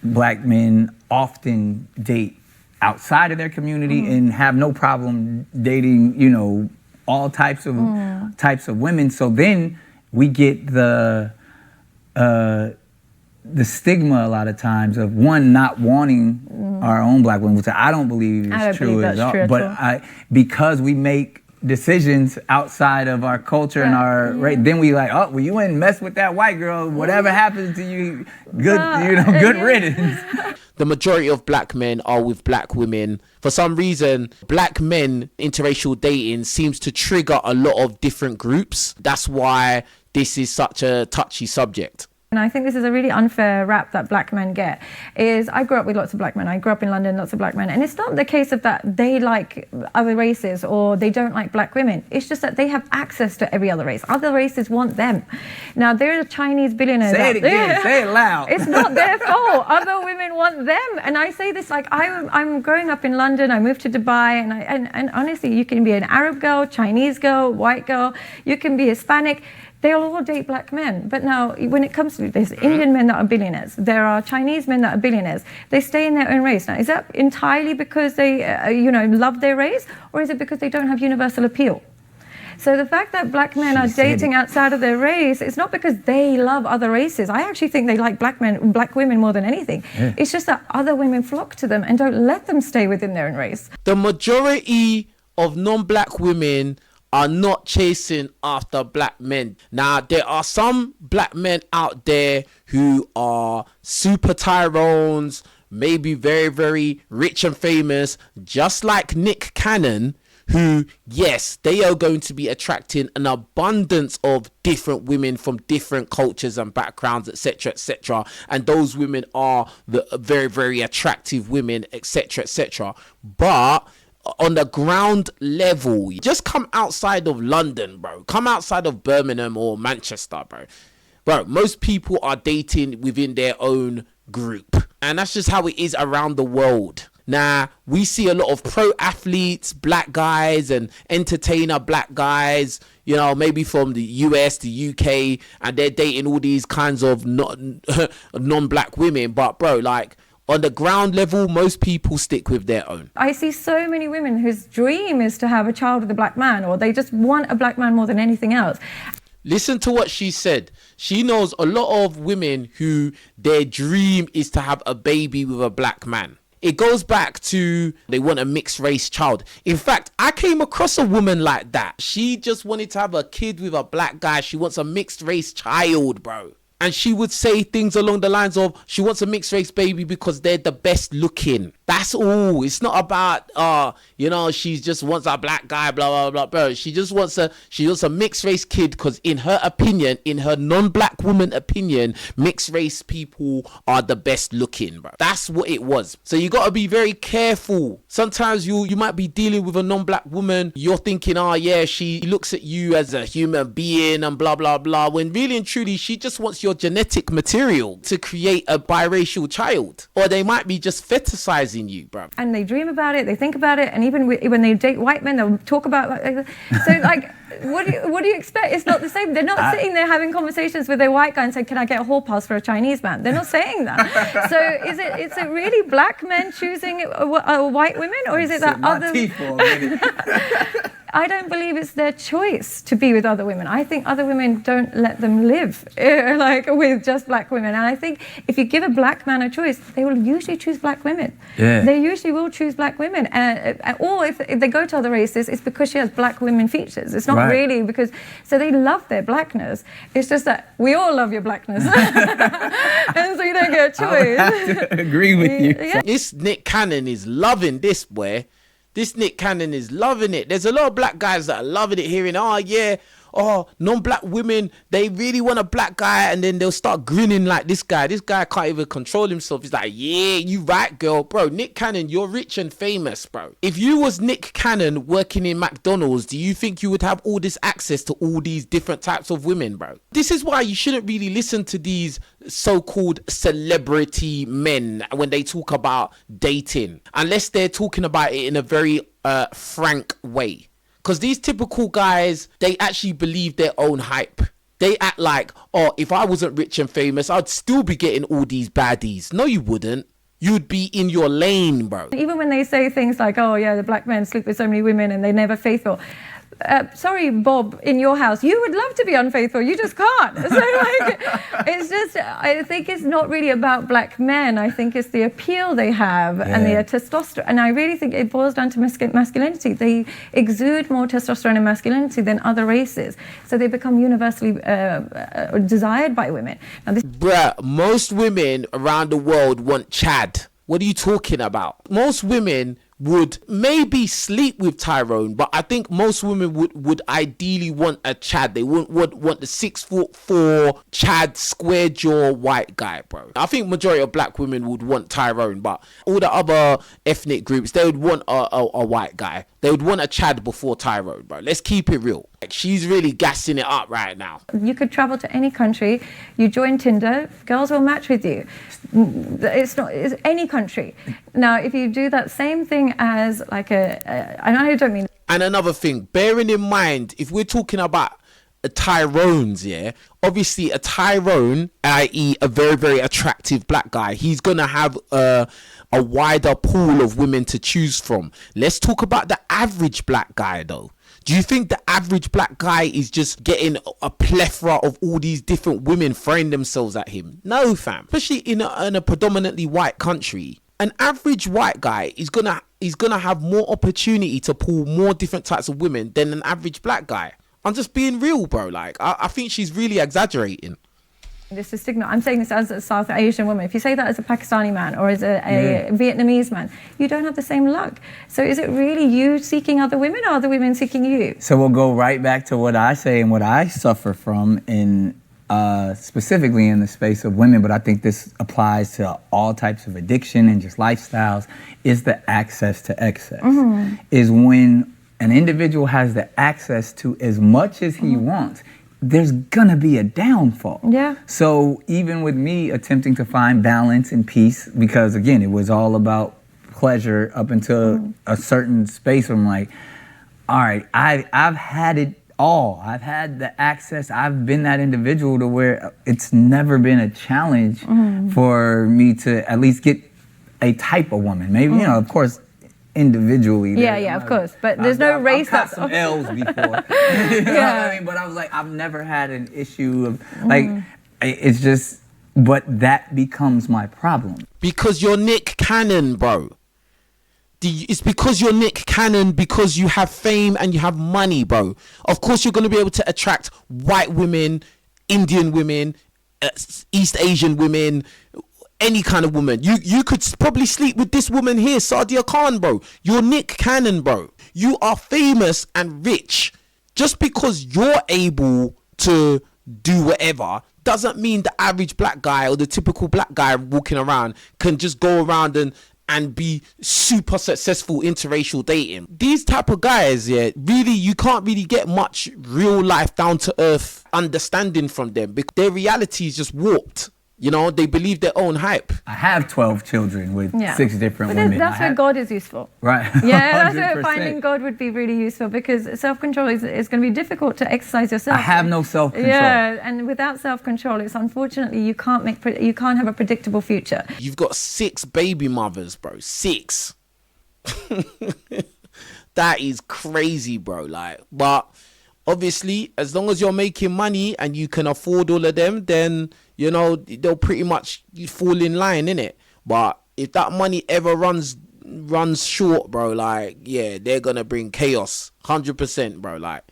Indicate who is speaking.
Speaker 1: black men often date outside of their community and have no problem dating, you know, all types of women. So then we get the stigma a lot of times of one not wanting our own black women, which I don't believe is true at all. But because we make decisions outside of our culture and our then we like, oh, well, you went and messed with that white girl. Whatever happens to you, good riddance.
Speaker 2: The majority of black men are with black women. For some reason, black men interracial dating seems to trigger a lot of different groups. That's why this is such a touchy subject.
Speaker 3: And I think this is a really unfair rap that black men get. I grew up with lots of black men. I grew up in London, lots of black men. And it's not the case of that they like other races or they don't like black women. It's just that they have access to every other race. Other races want them. Now, there are Chinese billionaires
Speaker 1: Say it again, say it loud.
Speaker 3: It's not their fault. Other women want them. And I say this like, I'm growing up in London. I moved to Dubai. And honestly, you can be an Arab girl, Chinese girl, white girl. You can be Hispanic. They'll all date black men. But now, when it comes to there's Indian men that are billionaires, there are Chinese men that are billionaires. They stay in their own race. Now, is that entirely because they, love their race, or is it because they don't have universal appeal? So the fact that black men are dating outside of their race, it's not because they love other races. I actually think they like black women more than anything. Yeah. It's just that other women flock to them and don't let them stay within their own race.
Speaker 2: The majority of non-black women are not chasing after black men. Now, there are some black men out there who are super tyrones, maybe very, very rich and famous, just like Nick Cannon, who, yes, they are going to be attracting an abundance of different women from different cultures and backgrounds, etc., etc. And those women are the very, very attractive women, etc., etc. But on the ground level, just come outside of London, bro. Come outside of Birmingham or Manchester, bro. Bro, most people are dating within their own group. And that's just how it is around the world. Now, we see a lot of pro athletes, black guys, and entertainer black guys, you know, maybe from the US, the UK, and they're dating all these kinds of non-black women. But, bro, like, on the ground level, most people stick with their own.
Speaker 3: I see so many women whose dream is to have a child with a black man, or they just want a black man more than anything else.
Speaker 2: Listen to what she said. She knows a lot of women who their dream is to have a baby with a black man. It goes back to they want a mixed race child. In fact, I came across a woman like that. She just wanted to have a kid with a black guy. She wants a mixed race child, bro. And she would say things along the lines of she wants a mixed race baby because they're the best looking. That's all. It's not about, she just wants a black guy, blah, blah, blah, bro. She wants a mixed race kid because in her opinion, in her non-black woman opinion, mixed race people are the best looking, bro. That's what it was. So you got to be very careful. Sometimes you might be dealing with a non-black woman. You're thinking, oh yeah, she looks at you as a human being and blah, blah, blah. When really and truly, she just wants your genetic material to create a biracial child. Or they might be just fetishizing you, bro.
Speaker 3: And they dream about it, they think about it, and even when they date white men, they'll talk about what do you expect? It's not the same. They're not sitting there having conversations with their white guy and saying, can I get a hall pass for a Chinese man? They're not saying that. So is it really black men choosing white women, or is it that other... I don't believe it's their choice to be with other women. I think other women don't let them live with just black women. And I think if you give a black man a choice, they will usually choose black women. Yeah. They usually will choose black women. Or if they go to other races, it's because she has black women features. It's not really because... So they love their blackness. It's just that we all love your blackness. And so you don't get a choice.
Speaker 1: I have to agree with you.
Speaker 3: Yeah.
Speaker 2: This Nick Cannon is loving this, boy. This Nick Cannon is loving it. There's a lot of black guys that are loving it, hearing, non-black women, they really want a black guy, and then they'll start grinning like this guy. This guy can't even control himself. He's like, yeah, you right, girl. Bro, Nick Cannon, you're rich and famous, bro. If you was Nick Cannon working in McDonald's, do you think you would have all this access to all these different types of women, bro? This is why you shouldn't really listen to these so-called celebrity men when they talk about dating, unless they're talking about it in a very frank way. Because these typical guys, they actually believe their own hype. They act like, oh, if I wasn't rich and famous, I'd still be getting all these baddies. No, you wouldn't. You'd be in your lane, bro.
Speaker 3: Even when they say things like, oh yeah, the black men sleep with so many women and they're never faithful. Sorry, Bob, in your house, you would love to be unfaithful, you just can't. So like, it's just, I think it's not really about black men. I think it's the appeal they have and the testosterone. And I really think it boils down to masculinity. They exude more testosterone and masculinity than other races. So they become universally desired by women. Now,
Speaker 2: Bruh, most women around the world want Chad. What are you talking about? Most women would maybe sleep with Tyrone, but I think most women would ideally want a Chad. They wouldn't want the 6'4" Chad square jaw white guy, bro. I think majority of black women would want Tyrone, but all the other ethnic groups, they would want a white guy. They would want a Chad before Tyrone, bro. Let's keep it real. Like, she's really gassing it up right now.
Speaker 3: You could travel to any country, you join Tinder, girls will match with you. It's any country. Now, if you do that same thing as like and I don't mean...
Speaker 2: And another thing, bearing in mind, if we're talking about Tyrones, yeah, obviously a Tyrone, i.e. a very, very attractive black guy, he's gonna have a wider pool of women to choose from. Let's talk about the average black guy though. Do you think the average black guy is just getting a plethora of all these different women throwing themselves at him? No, fam. Especially in a predominantly white country. An average white guy is gonna have more opportunity to pull more different types of women than an average black guy. I'm just being real, bro. Like, I think she's really exaggerating.
Speaker 3: This is stigma. I'm saying this as a South Asian woman. If you say that as a Pakistani man or as a Vietnamese man, you don't have the same luck. So is it really you seeking other women or other women seeking you?
Speaker 1: So we'll go right back to what I say and what I suffer from in specifically in the space of women, but I think this applies to all types of addiction and just lifestyles, is the access to excess. Is when an individual has the access to as much as he wants, there's gonna be a downfall.
Speaker 3: Yeah.
Speaker 1: So even with me attempting to find balance and peace, because again, it was all about pleasure up until a certain space where I'm like, all right, I've had it all. I've had the access. I've been that individual to where it's never been a challenge for me to at least get a type of woman. Maybe, you know, of course, individually.
Speaker 3: Yeah, of course. But there's no race
Speaker 1: that's some L's before. You know what I mean? But I was like, I've never had an issue of like, it's just, but that becomes my problem.
Speaker 2: Because you're Nick Cannon, bro. It's because you're Nick Cannon, because you have fame and you have money, bro. Of course you're going to be able to attract white women, Indian women, East Asian women, any kind of woman. You could probably sleep with this woman here, Sadia Khan, bro. You're Nick Cannon, bro. You are famous and rich. Just because you're able to do whatever doesn't mean the average black guy or the typical black guy walking around can just go around and be super successful interracial dating. These type of guys, yeah, really, you can't really get much real life down to earth understanding from them because their reality is just warped. You know, they believe their own hype.
Speaker 1: I have 12 children with 6 different women.
Speaker 3: That's where God is useful.
Speaker 1: Right.
Speaker 3: Yeah, that's where finding God would be really useful, because self-control is going to be difficult to exercise yourself.
Speaker 1: I have no self-control.
Speaker 3: Yeah, and without self-control, it's unfortunately you can't have a predictable future.
Speaker 2: You've got 6 baby mothers, bro. 6. That is crazy, bro. Like, but obviously, as long as you're making money and you can afford all of them, then, you know, they'll pretty much fall in line, innit? But if that money ever runs short, bro, like, yeah, they're gonna bring chaos. 100%, bro. Like,